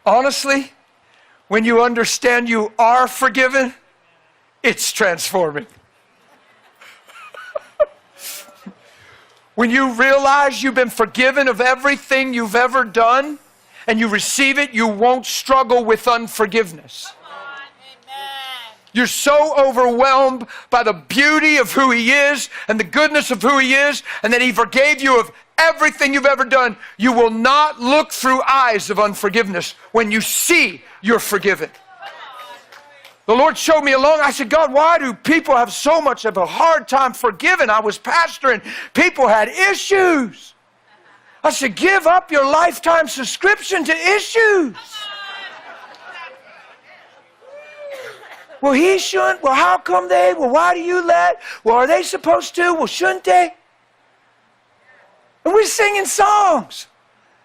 Honestly, when you understand you are forgiven, it's transforming. When you realize you've been forgiven of everything you've ever done and you receive it, you won't struggle with unforgiveness. You're so overwhelmed by the beauty of who He is and the goodness of who He is, and that He forgave you of everything you've ever done. You will not look through eyes of unforgiveness when you see you're forgiven. The Lord showed me along. I said, God, why do people have so much of a hard time forgiving? I was pastoring. People had issues. I said, give up your lifetime subscription to issues. Well, he shouldn't. Well, how come they? Well, why do you let? Well, are they supposed to? Well, shouldn't they? And we're singing songs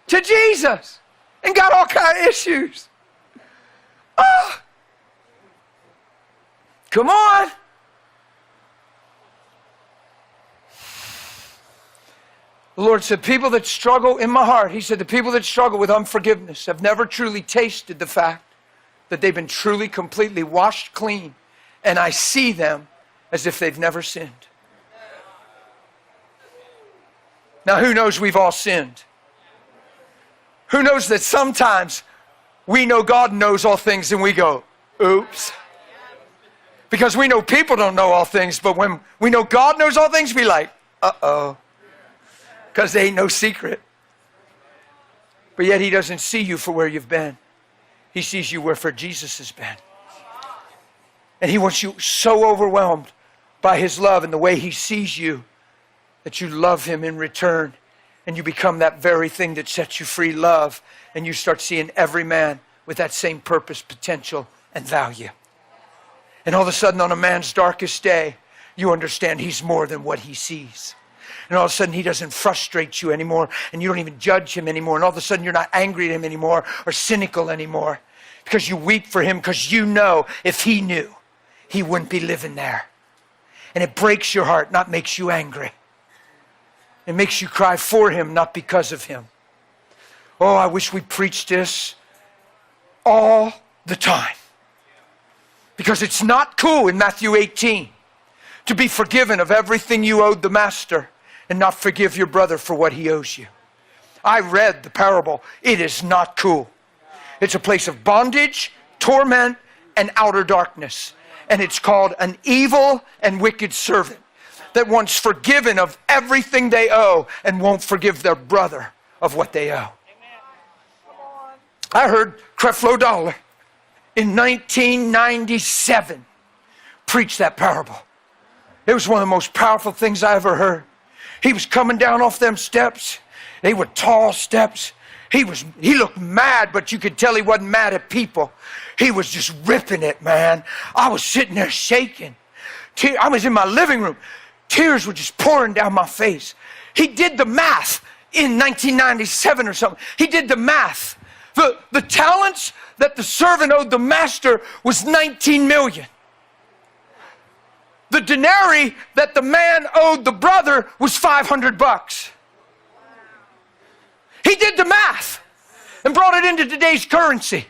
to Jesus and got all kinds of issues. Oh. Come on. The Lord said, people that struggle in my heart, He said, the people that struggle with unforgiveness have never truly tasted the fact that they've been truly, completely washed clean. And I see them as if they've never sinned. Now, who knows we've all sinned? Who knows that sometimes we know God knows all things and we go, oops. Because we know people don't know all things, but when we know God knows all things, we like, uh-oh. Because there ain't no secret. But yet He doesn't see you for where you've been. He sees you where for Jesus has been. And He wants you so overwhelmed by His love and the way He sees you that you love Him in return. And you become that very thing that sets you free, love. And you start seeing every man with that same purpose, potential, and value. And all of a sudden on a man's darkest day, you understand he's more than what he sees. And all of a sudden he doesn't frustrate you anymore, and you don't even judge him anymore. And all of a sudden you're not angry at him anymore or cynical anymore, because you weep for him, because you know if he knew, he wouldn't be living there. And it breaks your heart, not makes you angry. It makes you cry for him, not because of him. Oh, I wish we preached this all the time. Because it's not cool in Matthew 18 to be forgiven of everything you owed the master and not forgive your brother for what he owes you. I read the parable. It is not cool. It's a place of bondage, torment, and outer darkness. And it's called an evil and wicked servant that wants forgiven of everything they owe and won't forgive their brother of what they owe. I heard Creflo Dollar in 1997 preach that parable. It was one of the most powerful things I ever heard. He was coming down off them steps. They were tall steps. He looked mad, but you could tell he wasn't mad at people. He was just ripping it, man. I was sitting there shaking. I was in my living room. Tears were just pouring down my face. He did the math in 1997 or something. He did the math. The talents that the servant owed the master was 19 million. The denarii that the man owed the brother was $500. He did the math and brought it into today's currency.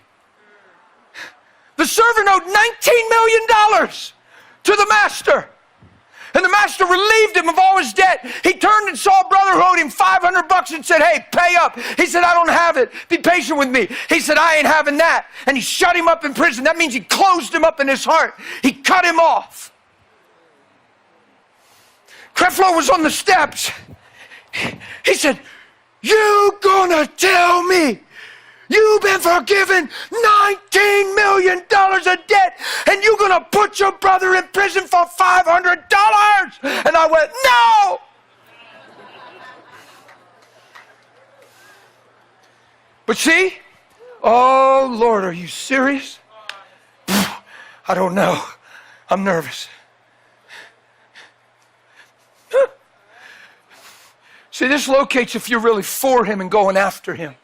The servant owed $19 million to the master. And the master relieved him of all his debt. He turned and saw a brother who owed him $500 and said, hey, pay up. He said, I don't have it. Be patient with me. He said, I ain't having that. And he shut him up in prison. That means he closed him up in his heart. He cut him off. Creflo was on the steps. He said, you gonna tell me you've been forgiven $19 million of debt and you're gonna put your brother in prison for $500? And I went, no! But see, oh Lord, are you serious? I don't know. I'm nervous. See, this locates if you're really for him and going after him.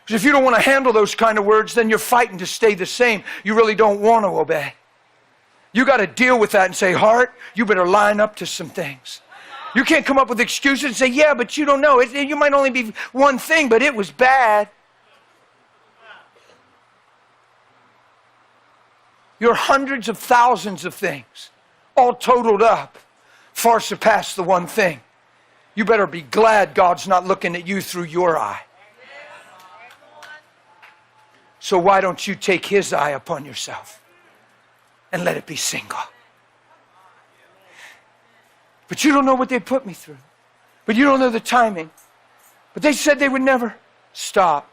Because if you don't want to handle those kind of words, then you're fighting to stay the same. You really don't want to obey. You got to deal with that and say, heart, you better line up to some things. You can't come up with excuses and say, yeah, but you don't know. You might only be one thing, but it was bad. Your hundreds of thousands of things, all totaled up, far surpass the one thing. You better be glad God's not looking at you through your eye. So why don't you take His eye upon yourself and let it be single? But you don't know what they put me through. But you don't know the timing. But they said they would never stop.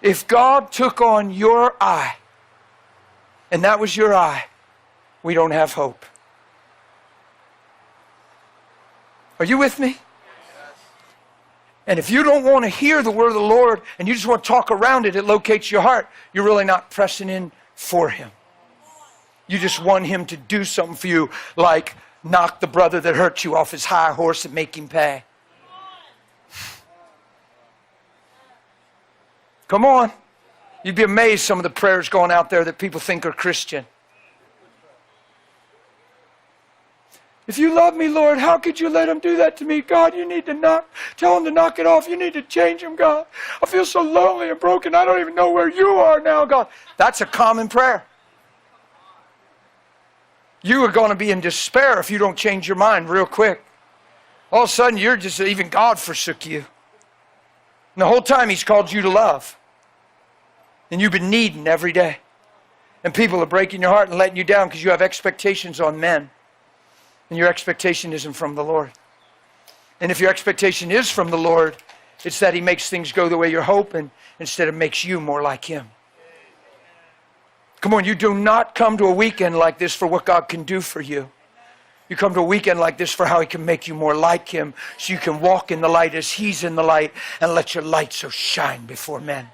If God took on your eye, and that was your eye, we don't have hope. Are you with me? And if you don't want to hear the word of the Lord and you just want to talk around it, it locates your heart, you're really not pressing in for Him. You just want Him to do something for you, like knock the brother that hurt you off his high horse and make him pay. Come on. You'd be amazed some of the prayers going out there that people think are Christian. If you love me, Lord, how could you let him do that to me? God, you need to tell him to knock it off. You need to change him, God. I feel so lonely and broken. I don't even know where you are now, God. That's a common prayer. You are going to be in despair if you don't change your mind real quick. All of a sudden, you're just, even God forsook you. And the whole time He's called you to love. And you've been needing every day. And people are breaking your heart and letting you down because you have expectations on men. And your expectation isn't from the Lord. And if your expectation is from the Lord, it's that He makes things go the way you're hoping instead of makes you more like Him. Come on, you do not come to a weekend like this for what God can do for you. You come to a weekend like this for how He can make you more like Him so you can walk in the light as He's in the light and let your light so shine before men.